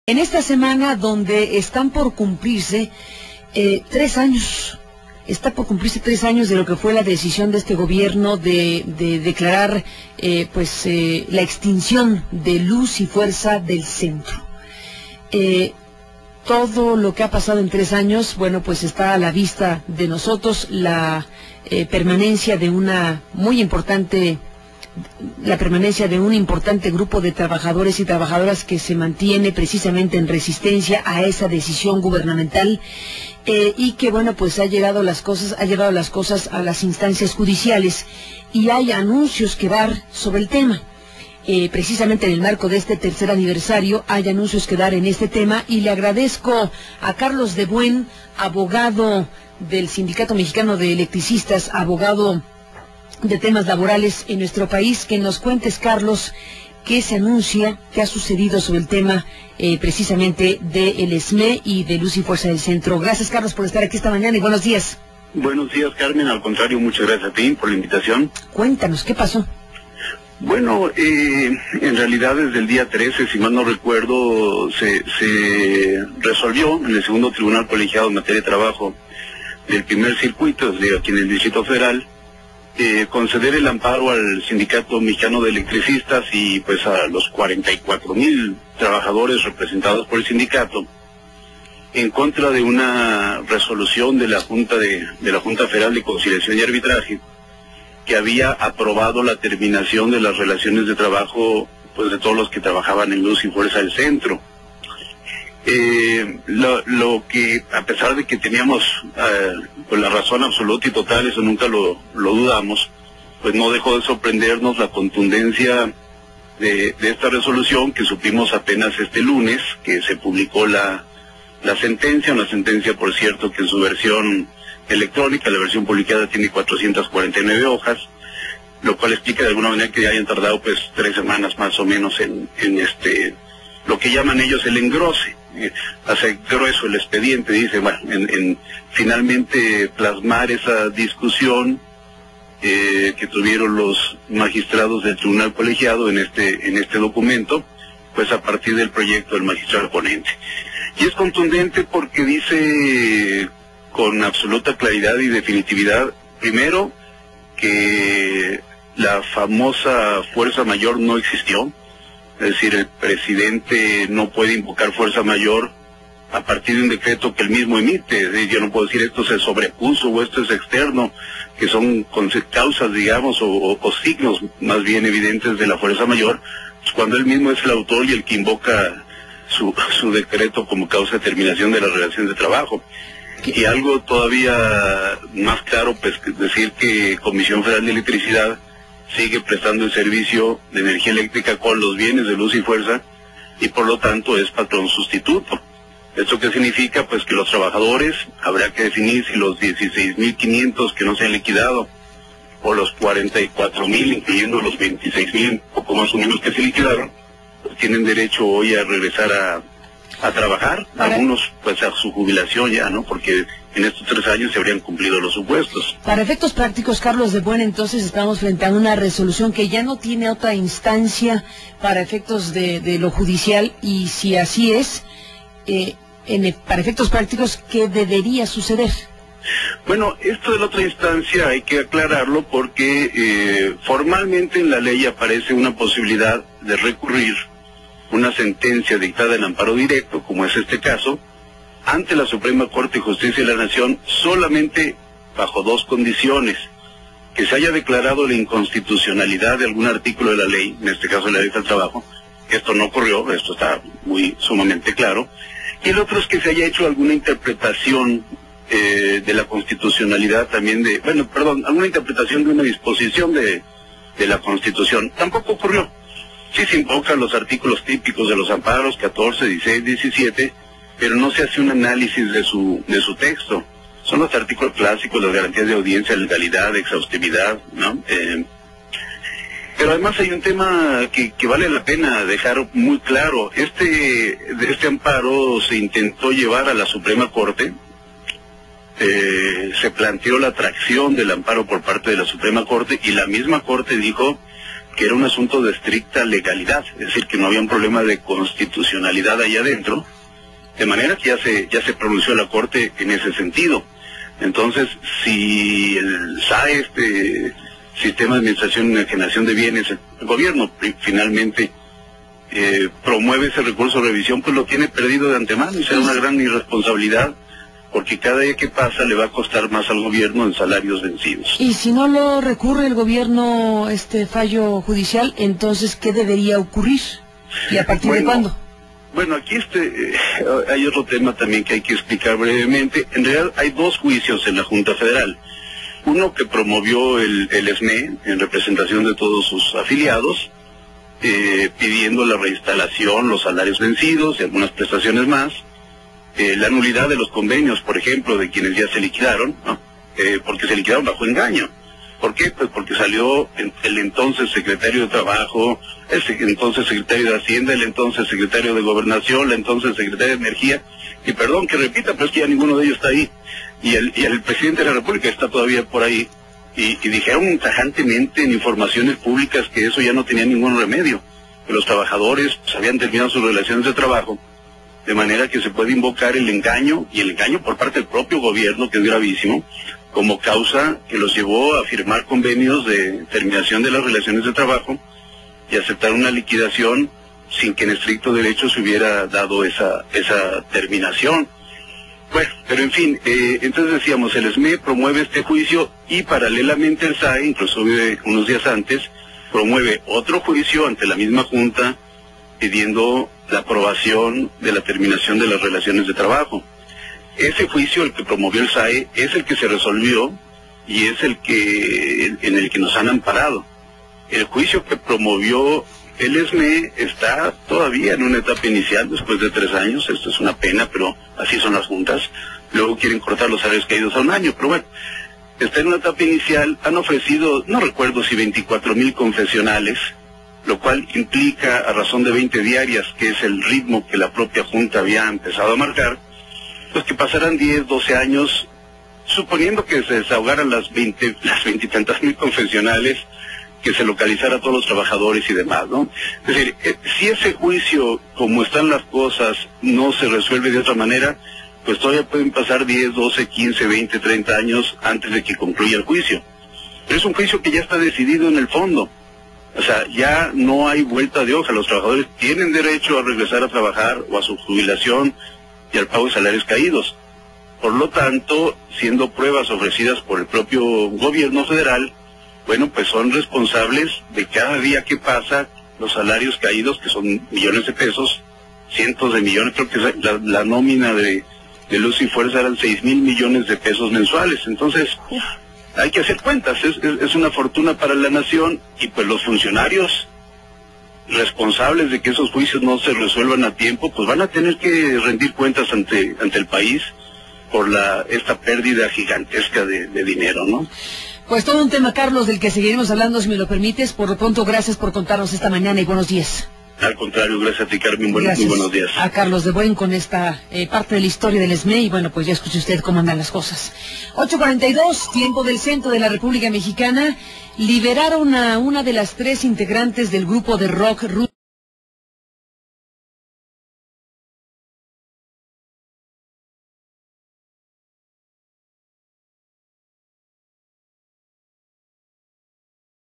En esta semana donde están por cumplirse 3 años, de lo que fue la decisión de este gobierno de declarar la extinción de Luz y Fuerza del Centro. Todo lo que ha pasado en 3 años, bueno, pues está a la vista de nosotros, la permanencia de un importante grupo de trabajadores y trabajadoras que se mantiene precisamente en resistencia a esa decisión gubernamental y que, bueno, pues ha llevado las cosas a las instancias judiciales y hay anuncios que dar sobre el tema. Precisamente en el marco de este 3er aniversario hay anuncios que dar en este tema y le agradezco a Carlos de Buen, abogado del Sindicato Mexicano de Electricistas, abogado de temas laborales en nuestro país, que nos cuentes, Carlos, qué se anuncia, qué ha sucedido sobre el tema precisamente del SME y de Luz y Fuerza del Centro. Gracias, Carlos, por estar aquí esta mañana y buenos días. Buenos días, Carmen. Al contrario, muchas gracias a ti por la invitación. Cuéntanos, ¿qué pasó? Bueno, en realidad desde el día 13, si mal no recuerdo, se resolvió en el segundo tribunal colegiado en materia de trabajo del primer circuito, de aquí en el Distrito Federal, conceder el amparo al Sindicato Mexicano de Electricistas y pues a los 44,000 trabajadores representados por el sindicato en contra de una resolución de la Junta Federal de Conciliación y Arbitraje que había aprobado la terminación de las relaciones de trabajo pues de todos los que trabajaban en Luz y Fuerza del Centro. Lo que, a pesar de que teníamos pues la razón absoluta y total, eso nunca lo dudamos, pues no dejó de sorprendernos la contundencia de esta resolución que supimos apenas este lunes, que se publicó la sentencia, una sentencia, por cierto, que en su versión electrónica, la versión publicada, tiene 449 hojas, lo cual explica de alguna manera que hayan tardado pues 3 semanas más o menos en lo que llaman ellos el engrose. Hace grueso el expediente, dice, bueno, en finalmente plasmar esa discusión que tuvieron los magistrados del tribunal colegiado en este documento, pues a partir del proyecto del magistrado ponente. Y es contundente porque dice con absoluta claridad y definitividad, primero, que la famosa fuerza mayor no existió. Es decir, el presidente no puede invocar fuerza mayor a partir de un decreto que él mismo emite. Es decir, yo no puedo decir esto se sobrepuso o esto es externo, que son causas, digamos, o signos más bien evidentes de la fuerza mayor, pues cuando él mismo es el autor y el que invoca su decreto como causa de terminación de las relaciones de trabajo. Y algo todavía más claro, pues decir que Comisión Federal de Electricidad sigue prestando el servicio de energía eléctrica con los bienes de Luz y Fuerza y por lo tanto es patrón sustituto. ¿Esto qué significa? Pues que los trabajadores habrá que definir si los 16,500 que no se han liquidado o los 44,000, incluyendo los 26,000 poco más o menos que se liquidaron, pues tienen derecho hoy a regresar a trabajar, algunos pues a su jubilación ya, ¿no? Porque en estos 3 años se habrían cumplido los supuestos. Para efectos prácticos, Carlos de Buen, entonces estamos frente a una resolución que ya no tiene otra instancia para efectos de lo judicial, y si así es, para efectos prácticos, ¿qué debería suceder? Bueno, esto de la otra instancia hay que aclararlo porque formalmente en la ley aparece una posibilidad de recurrir una sentencia dictada en amparo directo, como es este caso, ante la Suprema Corte de Justicia de la Nación, solamente bajo 2 condiciones: que se haya declarado la inconstitucionalidad de algún artículo de la ley, en este caso la ley del trabajo. Esto no ocurrió, esto está sumamente claro, y el otro es que se haya hecho alguna interpretación de la constitucionalidad también alguna interpretación de una disposición de la Constitución. Tampoco ocurrió. Sí se invocan los artículos típicos de los amparos, 14, 16, 17, pero no se hace un análisis de su texto. Son los artículos clásicos, las garantías de audiencia, legalidad, exhaustividad, ¿no? Pero además hay un tema que vale la pena dejar muy claro. Este amparo se intentó llevar a la Suprema Corte, se planteó la atracción del amparo por parte de la Suprema Corte y la misma Corte dijo que era un asunto de estricta legalidad, es decir, que no había un problema de constitucionalidad ahí adentro, de manera que ya se pronunció la Corte en ese sentido. Entonces, si el SAE, Sistema de Administración y Enajenación de Bienes, el gobierno finalmente promueve ese recurso de revisión, pues lo tiene perdido de antemano, y será una gran irresponsabilidad, porque cada día que pasa le va a costar más al gobierno en salarios vencidos. Y si no lo recurre el gobierno, fallo judicial, entonces, ¿qué debería ocurrir? ¿Y a partir de cuándo? Bueno, aquí hay otro tema también que hay que explicar brevemente. En realidad hay dos juicios en la Junta Federal. Uno que promovió el SME en representación de todos sus afiliados, pidiendo la reinstalación, los salarios vencidos y algunas prestaciones más, la nulidad de los convenios, por ejemplo, de quienes ya se liquidaron, ¿no? Porque se liquidaron bajo engaño. ¿Por qué? Pues porque salió el entonces secretario de Trabajo, el entonces secretario de Hacienda, el entonces secretario de Gobernación, la entonces secretaria de Energía, y perdón que repita, pero es que ya ninguno de ellos está ahí, y el presidente de la República está todavía por ahí, y dijeron tajantemente en informaciones públicas que eso ya no tenía ningún remedio, que los trabajadores pues, habían terminado sus relaciones de trabajo, de manera que se puede invocar el engaño, y el engaño por parte del propio gobierno, que es gravísimo, como causa que los llevó a firmar convenios de terminación de las relaciones de trabajo y aceptar una liquidación sin que en estricto derecho se hubiera dado esa terminación. Bueno, pero en fin, entonces decíamos, el SME promueve este juicio y paralelamente el SAE, inclusive unos días antes, promueve otro juicio ante la misma Junta pidiendo la aprobación de la terminación de las relaciones de trabajo. Ese juicio, el que promovió el SAE, es el que se resolvió y es en el que nos han amparado. El juicio que promovió el SME está todavía en una etapa inicial después de 3 años. Esto es una pena, pero así son las juntas. Luego quieren cortar los salarios caídos a 1 año, pero bueno, está en una etapa inicial. Han ofrecido, no recuerdo si 24,000 confesionales, lo cual implica a razón de 20 diarias, que es el ritmo que la propia Junta había empezado a marcar, pues que pasarán 10, 12 años, suponiendo que se desahogaran las 20 y tantas mil confesionales, que se localizara a todos los trabajadores y demás, ¿no? Es decir, si ese juicio, como están las cosas, no se resuelve de otra manera, pues todavía pueden pasar 10, 12, 15, 20, 30 años antes de que concluya el juicio. Pero es un juicio que ya está decidido en el fondo. O sea, ya no hay vuelta de hoja. Los trabajadores tienen derecho a regresar a trabajar o a su jubilación y al pago de salarios caídos. Por lo tanto, siendo pruebas ofrecidas por el propio gobierno federal, bueno, pues son responsables de cada día que pasa los salarios caídos, que son millones de pesos, cientos de millones. Creo que la nómina de Luz y Fuerza eran 6,000 millones de pesos mensuales. Entonces, hay que hacer cuentas, es una fortuna para la nación, y pues los funcionarios responsables de que esos juicios no se resuelvan a tiempo, pues van a tener que rendir cuentas ante el país por esta pérdida gigantesca de dinero, ¿no? Pues todo un tema, Carlos, del que seguiremos hablando, si me lo permites. Por lo pronto, gracias por contarnos esta mañana y buenos días. Al contrario, gracias a ti, Carmen, muy buenos días. A Carlos de Buen con esta parte de la historia del SME, y bueno, pues ya escuché usted cómo andan las cosas. 8:42, tiempo del centro de la República Mexicana. Liberaron a una de las 3 integrantes del grupo de rock